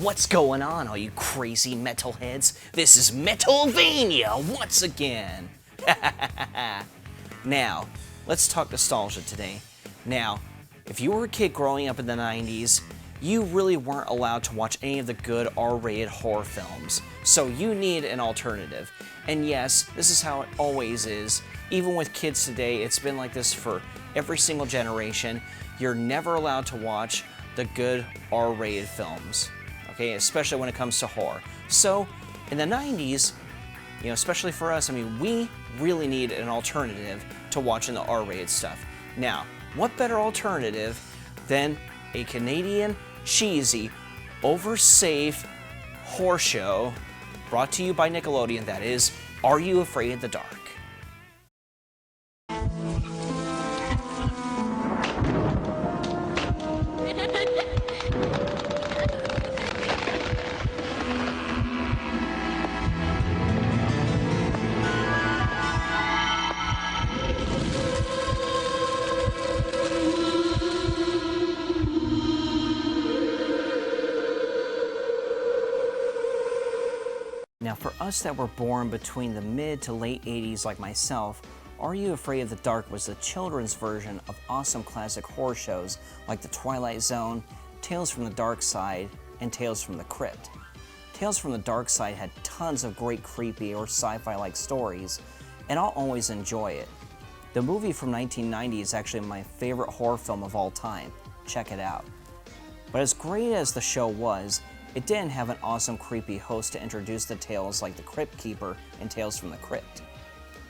What's going on, all you crazy metalheads? This is Metalvania once again. Now, let's talk nostalgia today. Now, if you were a kid growing up in the 90s, you really weren't allowed to watch any of the good R-rated horror films, so you need an alternative. And yes, this is how it always is. Even with kids today, it's been like this for every single generation. You're never allowed to watch the good R-rated films, okay, especially when it comes to horror. So, in the 90s, especially for us, we really need an alternative to watching the R-rated stuff. Now, what better alternative than a Canadian, cheesy, over-safe horror show brought to you by Nickelodeon, that is, Are You Afraid of the Dark? Now, for us that were born between the mid to late 80s like myself, Are You Afraid of the Dark was the children's version of awesome classic horror shows like The Twilight Zone, Tales from the Dark Side, and Tales from the Crypt. Tales from the Dark Side had tons of great creepy or sci-fi-like stories, and I'll always enjoy it. The movie from 1990 is actually my favorite horror film of all time. Check it out. But as great as the show was, it didn't have an awesome creepy host to introduce the tales like The Crypt Keeper and Tales from the Crypt.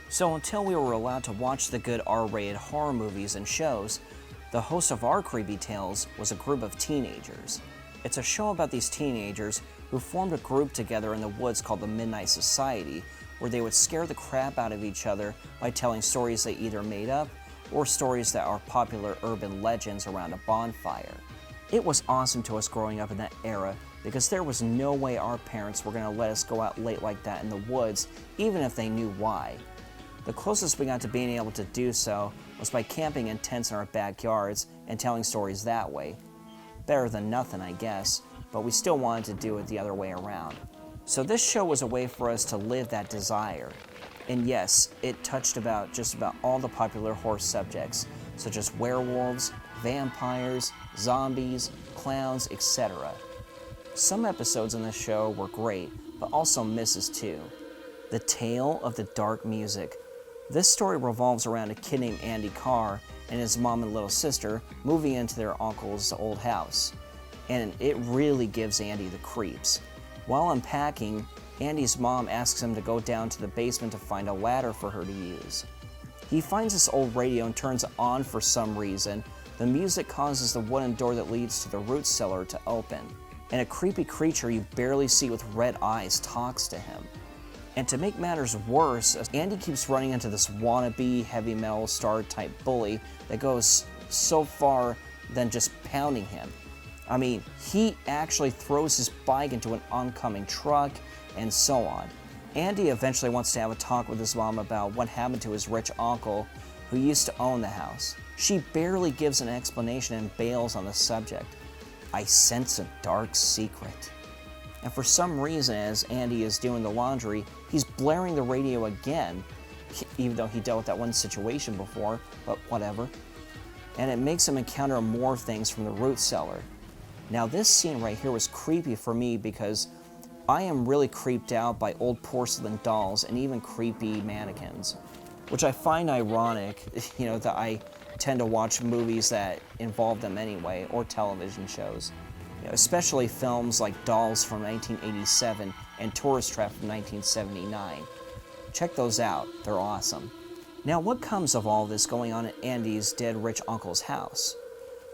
So until we were allowed to watch the good R-rated horror movies and shows, the host of our creepy tales was a group of teenagers. It's a show about these teenagers who formed a group together in the woods called the Midnight Society, where they would scare the crap out of each other by telling stories they either made up or stories that are popular urban legends around a bonfire. It was awesome to us growing up in that era because there was no way our parents were going to let us go out late like that in the woods, even if they knew why. The closest we got to being able to do so was by camping in tents in our backyards and telling stories that way. Better than nothing, I guess, but we still wanted to do it the other way around. So this show was a way for us to live that desire. And yes, it touched just about all the popular horror subjects, such as werewolves, vampires, zombies, clowns, etc. Some episodes in the show were great, but also misses too. The Tale of the Dark Music. This story revolves around a kid named Andy Carr and his mom and little sister moving into their uncle's old house. And it really gives Andy the creeps. While unpacking, Andy's mom asks him to go down to the basement to find a ladder for her to use. He finds this old radio and turns it on for some reason. The music causes the wooden door that leads to the root cellar to open, and a creepy creature you barely see with red eyes talks to him. And to make matters worse, Andy keeps running into this wannabe heavy metal star type bully that goes so far than just pounding him. He actually throws his bike into an oncoming truck and so on. Andy eventually wants to have a talk with his mom about what happened to his rich uncle who used to own the house. She barely gives an explanation and bails on the subject. I sense a dark secret. And for some reason, as Andy is doing the laundry, he's blaring the radio again, even though he dealt with that one situation before, but whatever. And it makes him encounter more things from the root cellar. Now this scene right here was creepy for me because I am really creeped out by old porcelain dolls and even creepy mannequins, which I find ironic, that I tend to watch movies that involve them anyway, or television shows. Especially films like Dolls from 1987 and Tourist Trap from 1979. Check those out, they're awesome. Now what comes of all this going on at Andy's dead rich uncle's house?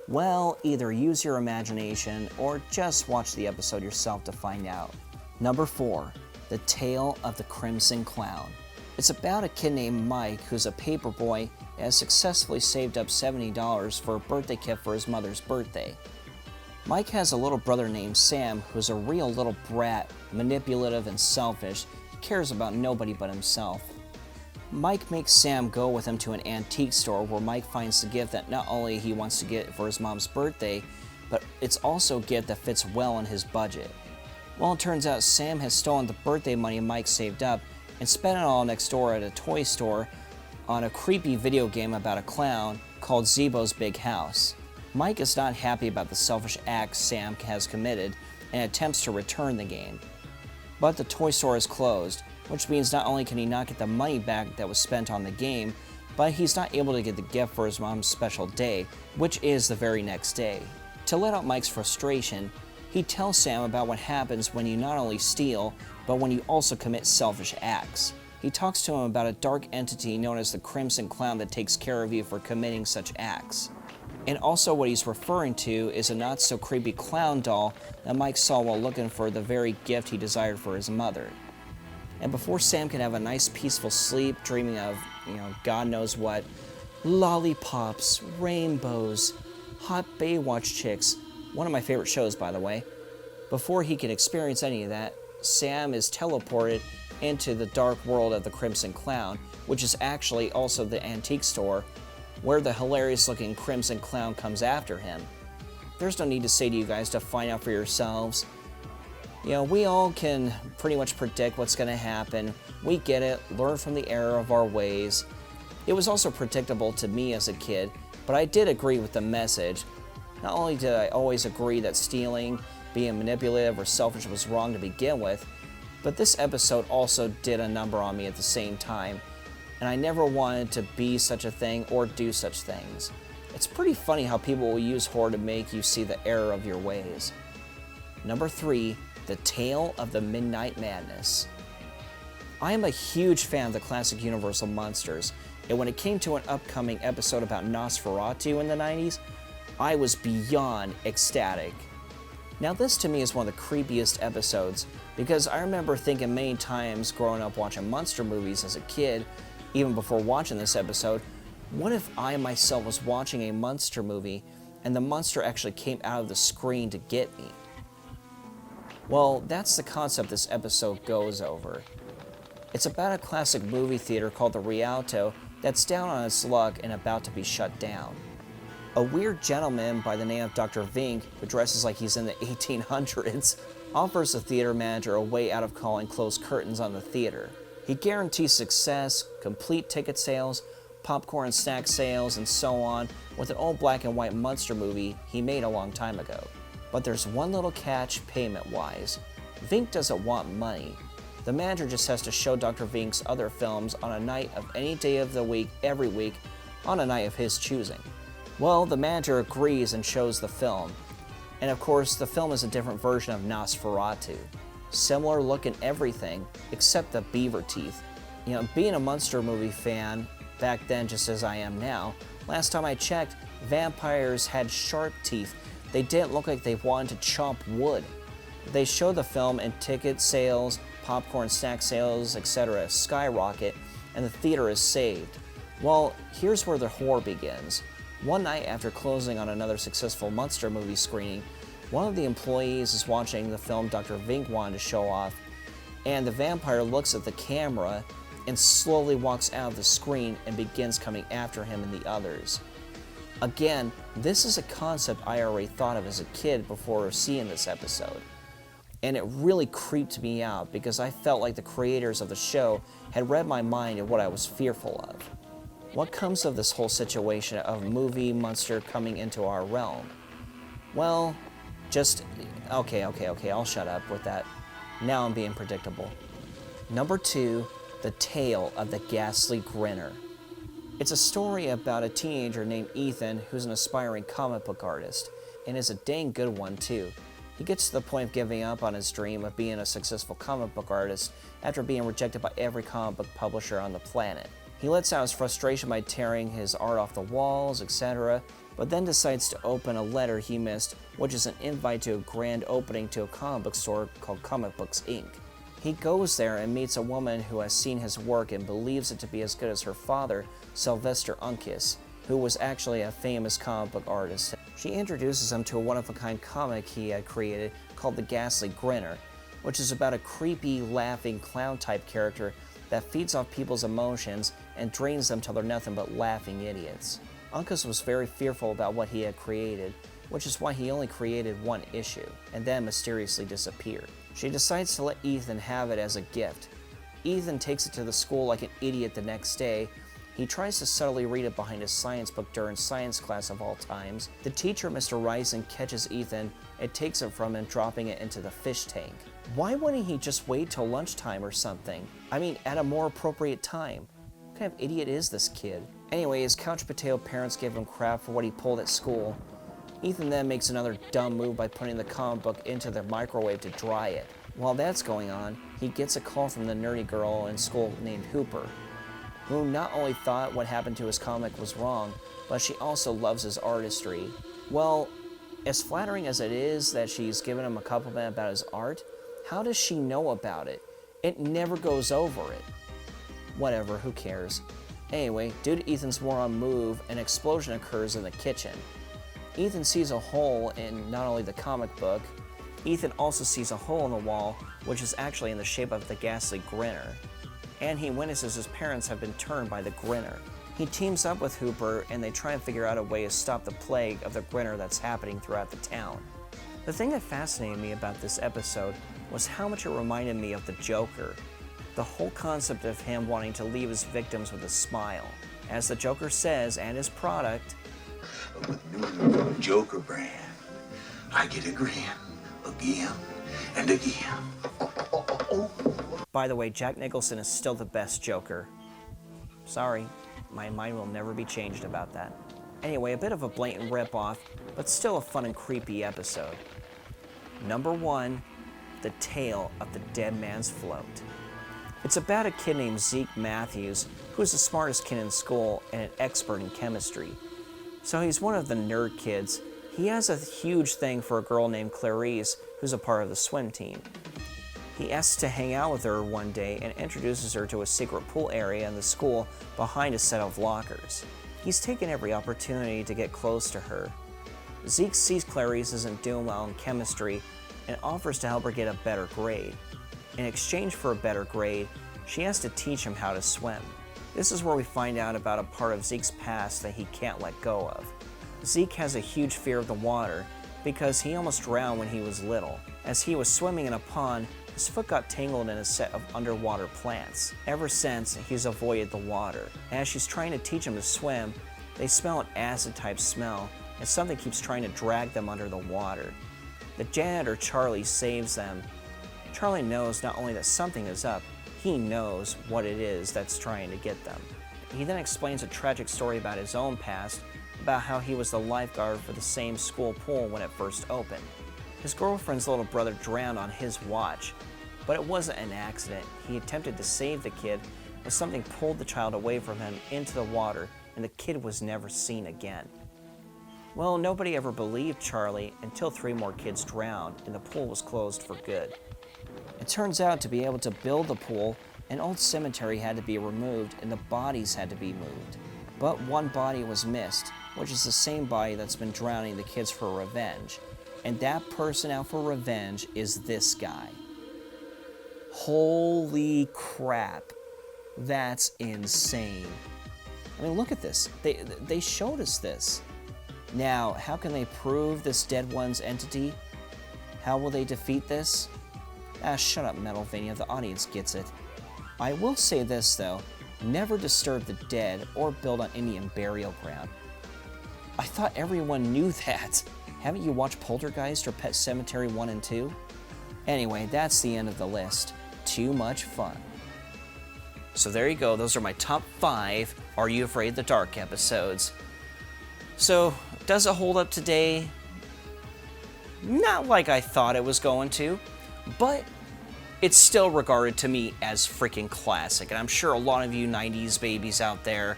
Well, either use your imagination or just watch the episode yourself to find out. Number 4, The Tale of the Crimson Clown. It's about a kid named Mike who's a paperboy and has successfully saved up $70 for a birthday gift for his mother's birthday. Mike has a little brother named Sam who's a real little brat, manipulative and selfish. He cares about nobody but himself. Mike makes Sam go with him to an antique store where Mike finds the gift that not only he wants to get for his mom's birthday, but it's also a gift that fits well in his budget. Well, it turns out Sam has stolen the birthday money Mike saved up and spent it all next door at a toy store on a creepy video game about a clown called Zeebo's Big House. Mike is not happy about the selfish acts Sam has committed and attempts to return the game. But the toy store is closed, which means not only can he not get the money back that was spent on the game, but he's not able to get the gift for his mom's special day, which is the very next day. To let out Mike's frustration, he tells Sam about what happens when you not only steal, but when you also commit selfish acts. He talks to him about a dark entity known as the Crimson Clown that takes care of you for committing such acts. And also what he's referring to is a not-so-creepy clown doll that Mike saw while looking for the very gift he desired for his mother. And before Sam can have a nice peaceful sleep, dreaming of, God knows what, lollipops, rainbows, hot Baywatch chicks, one of my favorite shows, by the way. Before he can experience any of that, Sam is teleported into the dark world of the Crimson Clown, which is actually also the antique store, where the hilarious-looking Crimson Clown comes after him. There's no need to say to you guys to find out for yourselves. We all can pretty much predict what's going to happen. We get it, learn from the error of our ways. It was also predictable to me as a kid, but I did agree with the message. Not only did I always agree that stealing, being manipulative, or selfish was wrong to begin with, but this episode also did a number on me at the same time, and I never wanted to be such a thing or do such things. It's pretty funny how people will use horror to make you see the error of your ways. Number 3, The Tale of the Midnight Madness. I am a huge fan of the classic Universal monsters, and when it came to an upcoming episode about Nosferatu in the 90s, I was beyond ecstatic. Now this to me is one of the creepiest episodes, because I remember thinking many times growing up watching monster movies as a kid, even before watching this episode, what if I myself was watching a monster movie and the monster actually came out of the screen to get me? Well, that's the concept this episode goes over. It's about a classic movie theater called the Rialto that's down on its luck and about to be shut down. A weird gentleman by the name of Dr. Vink, who dresses like he's in the 1800s, offers the theater manager a way out of calling closed curtains on the theater. He guarantees success, complete ticket sales, popcorn and snack sales, and so on with an old black and white monster movie he made a long time ago. But there's one little catch payment-wise. Vink doesn't want money. The manager just has to show Dr. Vink's other films on a night of any day of the week, every week, on a night of his choosing. Well, the manager agrees and shows the film. And of course, the film is a different version of Nosferatu. Similar look and everything, except the beaver teeth. Being a monster movie fan, back then just as I am now, last time I checked, vampires had sharp teeth. They didn't look like they wanted to chomp wood. They show the film and ticket sales, popcorn snack sales, etc. skyrocket, and the theater is saved. Well, here's where the horror begins. One night after closing on another successful monster movie screening, one of the employees is watching the film Dr. Vink wanted to show off, and the vampire looks at the camera and slowly walks out of the screen and begins coming after him and the others. Again, this is a concept I already thought of as a kid before seeing this episode. And it really creeped me out because I felt like the creators of the show had read my mind and what I was fearful of. What comes of this whole situation of movie monster coming into our realm? Well, okay, I'll shut up with that. Now I'm being predictable. Number 2, The Tale of the Ghastly Grinner. It's a story about a teenager named Ethan who's an aspiring comic book artist, and is a dang good one too. He gets to the point of giving up on his dream of being a successful comic book artist after being rejected by every comic book publisher on the planet. He lets out his frustration by tearing his art off the walls, etc., but then decides to open a letter he missed, which is an invite to a grand opening to a comic book store called Comic Books Inc. He goes there and meets a woman who has seen his work and believes it to be as good as her father, Sylvester Unkis, who was actually a famous comic book artist. She introduces him to a one-of-a-kind comic he had created called The Ghastly Grinner, which is about a creepy, laughing, clown-type character that feeds off people's emotions and drains them till they're nothing but laughing idiots. Unkis was very fearful about what he had created, which is why he only created one issue, and then mysteriously disappeared. She decides to let Ethan have it as a gift. Ethan takes it to the school like an idiot the next day. He tries to subtly read it behind his science book during science class of all times. The teacher, Mr. Rison, catches Ethan and takes it from him, dropping it into the fish tank. Why wouldn't he just wait till lunchtime or something? I mean, at a more appropriate time. What kind of idiot is this kid? Anyway, his couch potato parents give him crap for what he pulled at school. Ethan then makes another dumb move by putting the comic book into the microwave to dry it. While that's going on, he gets a call from the nerdy girl in school named Hooper, who not only thought what happened to his comic was wrong, but she also loves his artistry. Well, as flattering as it is that she's given him a compliment about his art, how does she know about it? It never goes over it. Whatever, who cares? Anyway, due to Ethan's moron move, an explosion occurs in the kitchen. Ethan sees a hole in not only the comic book, Ethan also sees a hole in the wall, which is actually in the shape of the ghastly Grinner. And he witnesses his parents have been turned by the Grinner. He teams up with Hooper and they try and figure out a way to stop the plague of the Grinner that's happening throughout the town. The thing that fascinated me about this episode was how much it reminded me of the Joker. The whole concept of him wanting to leave his victims with a smile. As the Joker says, and his product, with new Joker brand, I get a grin again and again. By the way, Jack Nicholson is still the best Joker. Sorry, my mind will never be changed about that. Anyway, a bit of a blatant ripoff, but still a fun and creepy episode. Number 1, The Tale of the Dead Man's Float. It's about a kid named Zeke Matthews, who's the smartest kid in school and an expert in chemistry. So he's one of the nerd kids. He has a huge thing for a girl named Clarice, who's a part of the swim team. He asks to hang out with her one day and introduces her to a secret pool area in the school behind a set of lockers. He's taken every opportunity to get close to her. Zeke sees Clarice isn't doing well in chemistry and offers to help her get a better grade. In exchange for a better grade, she has to teach him how to swim. This is where we find out about a part of Zeke's past that he can't let go of. Zeke has a huge fear of the water because he almost drowned when he was little. As he was swimming in a pond, his foot got tangled in a set of underwater plants. Ever since, he's avoided the water. As she's trying to teach him to swim, they smell an acid-type smell, and something keeps trying to drag them under the water. The janitor, Charlie, saves them. Charlie knows not only that something is up, he knows what it is that's trying to get them. He then explains a tragic story about his own past, about how he was the lifeguard for the same school pool when it first opened. His girlfriend's little brother drowned on his watch, but it wasn't an accident. He attempted to save the kid, but something pulled the child away from him into the water, and the kid was never seen again. Well, nobody ever believed Charlie until 3 more kids drowned, and the pool was closed for good. It turns out to be able to build the pool, an old cemetery had to be removed and the bodies had to be moved. But one body was missed, which is the same body that's been drowning the kids for revenge. And that person out for revenge is this guy. Holy crap. That's insane. I mean, look at this. They showed us this. Now, how can they prove this dead one's entity? How will they defeat this? Shut up, Metalvania, the audience gets it. I will say this, though. Never disturb the dead or build on Indian burial ground. I thought everyone knew that. Haven't you watched Poltergeist or Pet Sematary 1 and 2? Anyway, that's the end of the list. Too much fun. So there you go. Those are my top 5 Are You Afraid of the Dark episodes. So, does it hold up today? Not like I thought it was going to, but it's still regarded to me as freaking classic, and I'm sure a lot of you 90s babies out there,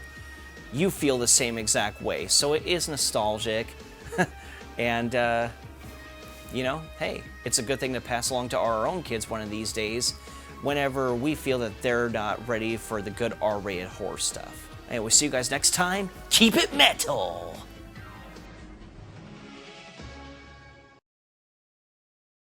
you feel the same exact way. So it is nostalgic, and you know, hey, it's a good thing to pass along to our own kids one of these days whenever we feel that they're not ready for the good R-rated horror stuff. Anyway, see you guys next time. Keep it metal!